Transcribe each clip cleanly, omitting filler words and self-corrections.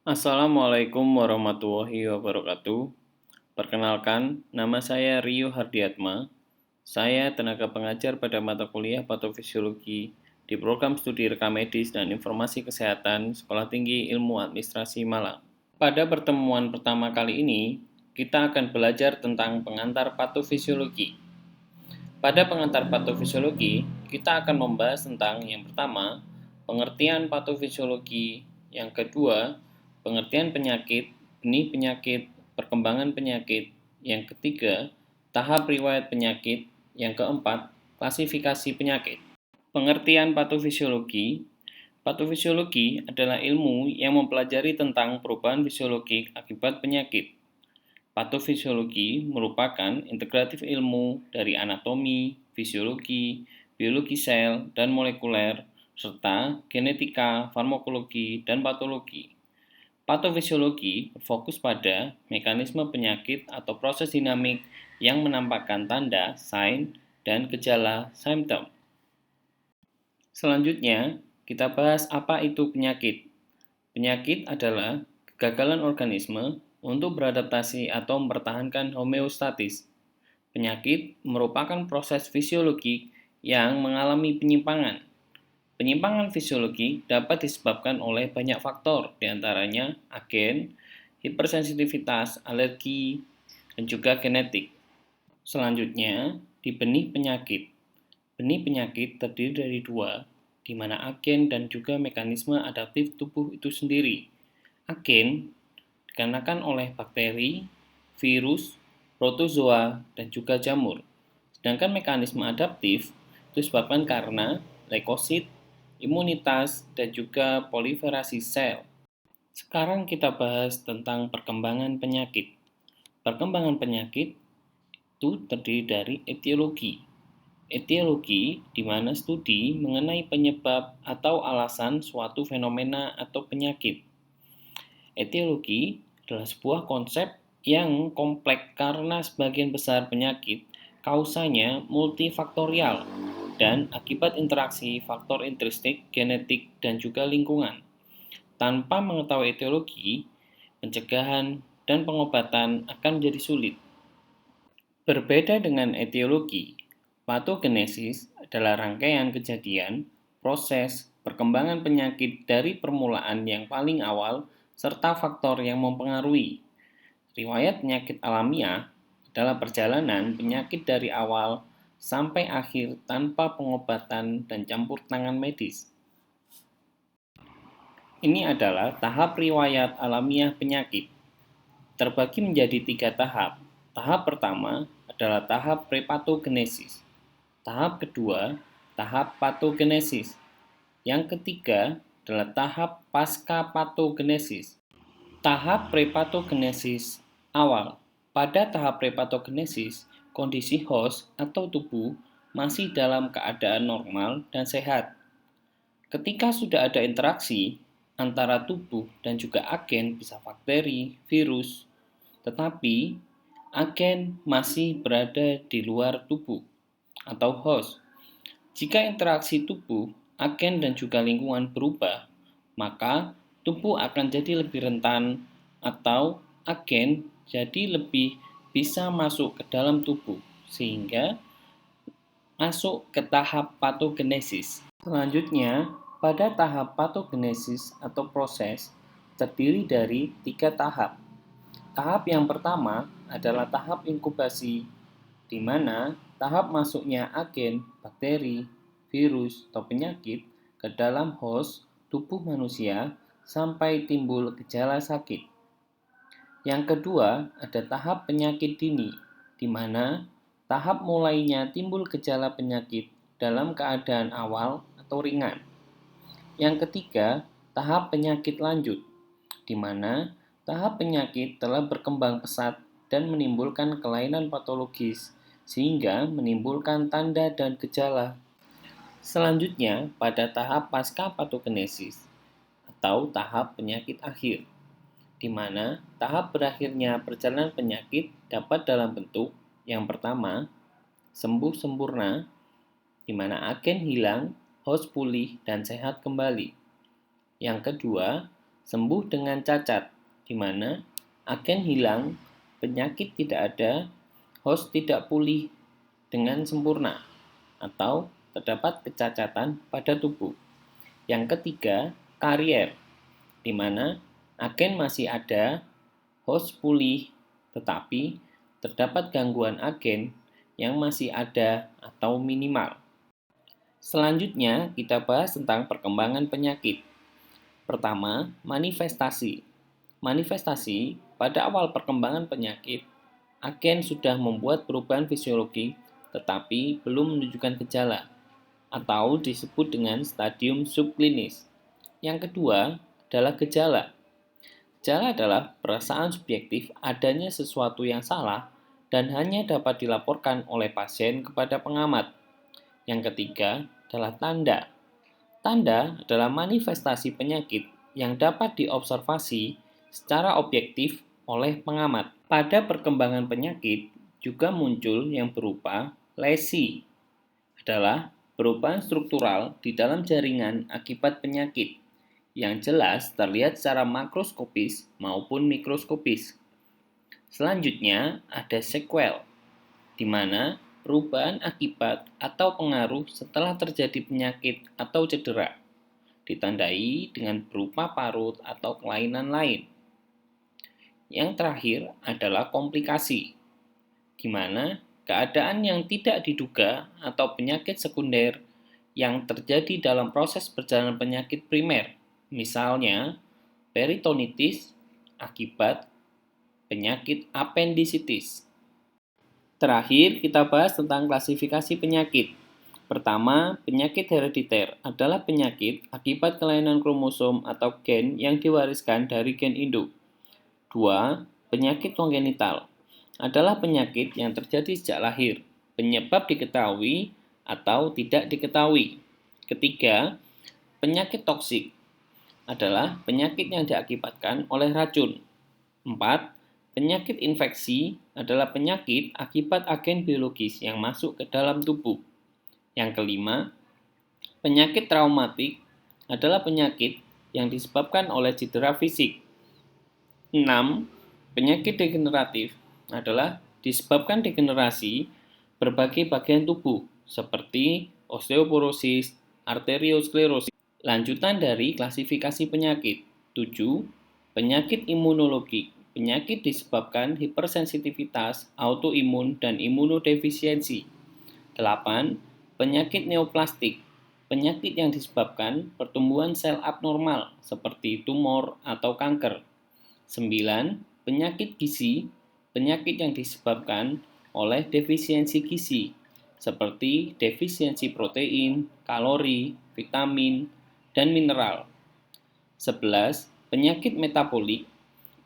Assalamualaikum warahmatullahi wabarakatuh. Perkenalkan, nama saya Rio Hardiatma. Saya tenaga pengajar pada mata kuliah Patofisiologi di program studi rekam medis dan informasi kesehatan Sekolah Tinggi Ilmu Administrasi Malang. Pada pertemuan pertama kali ini, kita akan belajar tentang pengantar patofisiologi. Pada pengantar patofisiologi, kita akan membahas tentang yang pertama, pengertian patofisiologi, yang kedua, pengertian penyakit, benih penyakit, perkembangan penyakit, yang ketiga, tahap riwayat penyakit, yang keempat, klasifikasi penyakit. Pengertian patofisiologi. Patofisiologi adalah ilmu yang mempelajari tentang perubahan fisiologik akibat penyakit. Patofisiologi merupakan integratif ilmu dari anatomi, fisiologi, biologi sel dan molekuler, serta genetika, farmakologi, dan patologi. Patofisiologi berfokus pada mekanisme penyakit atau proses dinamik yang menampakkan tanda, sign, dan gejala simptom. Selanjutnya, kita bahas apa itu penyakit. Penyakit adalah kegagalan organisme untuk beradaptasi atau mempertahankan homeostatis. Penyakit merupakan proses fisiologik yang mengalami penyimpangan. Penyimpangan fisiologi dapat disebabkan oleh banyak faktor, diantaranya agen, hipersensitivitas, alergi, dan juga genetik. Selanjutnya, di benih penyakit. Benih penyakit terdiri dari dua, di mana agen dan juga mekanisme adaptif tubuh itu sendiri. Agen dikarenakan oleh bakteri, virus, protozoa, dan juga jamur. Sedangkan mekanisme adaptif itu disebabkan karena leukosit, imunitas, dan juga proliferasi sel. Sekarang kita bahas tentang perkembangan penyakit. Perkembangan penyakit itu terdiri dari etiologi. Etiologi di mana studi mengenai penyebab atau alasan suatu fenomena atau penyakit. Etiologi adalah sebuah konsep yang kompleks karena sebagian besar penyakit kausanya multifaktorial dan akibat interaksi faktor intrinsik, genetik, dan juga lingkungan. Tanpa mengetahui etiologi, pencegahan dan pengobatan akan menjadi sulit. Berbeda dengan etiologi, patogenesis adalah rangkaian kejadian, proses, perkembangan penyakit dari permulaan yang paling awal serta faktor yang mempengaruhi. Riwayat penyakit alamiah adalah perjalanan penyakit dari awal sampai akhir tanpa pengobatan dan campur tangan medis. Ini adalah tahap riwayat alamiah penyakit. Terbagi menjadi tiga tahap. Tahap pertama adalah tahap prepatogenesis. Tahap kedua, tahap patogenesis. Yang ketiga adalah tahap pasca patogenesis. Tahap prepatogenesis awal. Pada tahap prepatogenesis, kondisi host atau tubuh masih dalam keadaan normal dan sehat. Ketika sudah ada interaksi antara tubuh dan juga agen, bisa bakteri, virus, tetapi agen masih berada di luar tubuh atau host. Jika interaksi tubuh, agen dan juga lingkungan berubah, maka tubuh akan jadi lebih rentan atau agen jadi lebih bisa masuk ke dalam tubuh sehingga masuk ke tahap patogenesis. Selanjutnya, pada tahap patogenesis atau proses terdiri dari tiga tahap. Tahap yang pertama adalah tahap inkubasi, di mana tahap masuknya agen, bakteri, virus, atau penyakit ke dalam host tubuh manusia sampai timbul gejala sakit. Yang kedua, ada tahap penyakit dini, di mana tahap mulainya timbul gejala penyakit dalam keadaan awal atau ringan. Yang ketiga, tahap penyakit lanjut, di mana tahap penyakit telah berkembang pesat dan menimbulkan kelainan patologis, sehingga menimbulkan tanda dan gejala. Selanjutnya, pada tahap pasca patogenesis atau tahap penyakit akhir, di mana tahap berakhirnya perjalanan penyakit dapat dalam bentuk yang pertama, sembuh sempurna, di mana agen hilang, host pulih dan sehat kembali. Yang kedua, Sembuh dengan cacat, di mana agen hilang, penyakit tidak ada, host tidak pulih dengan sempurna, atau terdapat kecacatan pada tubuh. Yang ketiga, karier, di mana agen masih ada, host pulih, tetapi terdapat gangguan agen yang masih ada atau minimal. Selanjutnya, kita bahas tentang perkembangan penyakit. Pertama, manifestasi. Manifestasi, pada awal perkembangan penyakit, agen sudah membuat perubahan fisiologi tetapi belum menunjukkan gejala atau disebut dengan stadium subklinis. Yang kedua adalah gejala. Gejala adalah perasaan subjektif adanya sesuatu yang salah dan hanya dapat dilaporkan oleh pasien kepada pengamat. Yang ketiga adalah tanda. Tanda adalah manifestasi penyakit yang dapat diobservasi secara objektif oleh pengamat. Pada perkembangan penyakit juga muncul yang berupa lesi, adalah perubahan struktural di dalam jaringan akibat penyakit yang jelas terlihat secara makroskopis maupun mikroskopis. Selanjutnya ada sequel, di mana perubahan akibat atau pengaruh setelah terjadi penyakit atau cedera, ditandai dengan berupa parut atau kelainan lain. Yang terakhir adalah komplikasi, di mana keadaan yang tidak diduga atau penyakit sekunder yang terjadi dalam proses perjalanan penyakit primer, misalnya peritonitis akibat penyakit apendisitis. Terakhir, kita bahas tentang klasifikasi penyakit. Pertama, penyakit herediter adalah penyakit akibat kelainan kromosom atau gen yang diwariskan dari gen induk. 2. Penyakit kongenital adalah penyakit yang terjadi sejak lahir, penyebab diketahui atau tidak diketahui. Ketiga, penyakit toksik adalah penyakit yang diakibatkan oleh racun. 4. Penyakit infeksi adalah penyakit akibat agen biologis yang masuk ke dalam tubuh. Yang kelima, penyakit traumatik adalah penyakit yang disebabkan oleh cedera fisik. 6. Penyakit degeneratif adalah disebabkan degenerasi berbagai bagian tubuh seperti osteoporosis, arteriosklerosis. Lanjutan dari klasifikasi penyakit. 7. Penyakit imunologi. Penyakit disebabkan hipersensitivitas, autoimun, dan imunodefisiensi. 8. Penyakit neoplastik. Penyakit yang disebabkan pertumbuhan sel abnormal seperti tumor atau kanker. 9. Penyakit gizi, penyakit yang disebabkan oleh defisiensi gizi, seperti defisiensi protein, kalori, vitamin, dan mineral. 11. Penyakit metabolik,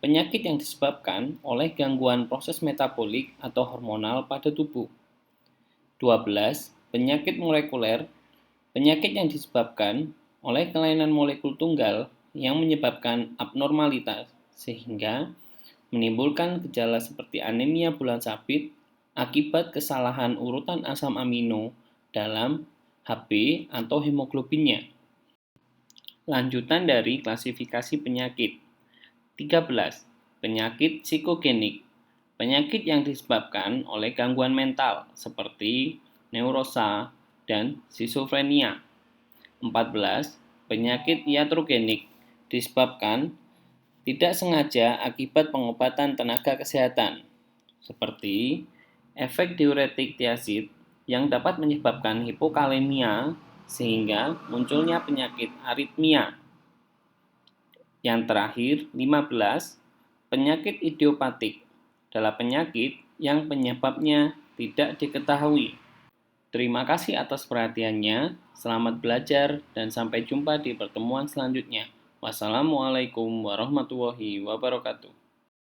penyakit yang disebabkan oleh gangguan proses metabolik atau hormonal pada tubuh. 12. Penyakit molekuler, penyakit yang disebabkan oleh kelainan molekul tunggal yang menyebabkan abnormalitas sehingga menimbulkan gejala seperti anemia bulan sabit akibat kesalahan urutan asam amino dalam Hb atau hemoglobinnya. Lanjutan dari klasifikasi penyakit. 13. Penyakit psikogenik. Penyakit yang disebabkan oleh gangguan mental seperti neurosa dan skizofrenia. 14. Penyakit iatrogenik disebabkan tidak sengaja akibat pengobatan tenaga kesehatan, seperti efek diuretik tiazid yang dapat menyebabkan hipokalemia sehingga munculnya penyakit aritmia. Yang terakhir, 15. Penyakit idiopatik adalah penyakit yang penyebabnya tidak diketahui. Terima kasih atas perhatiannya, selamat belajar, dan sampai jumpa di pertemuan selanjutnya. Wassalamualaikum warahmatullahi wabarakatuh.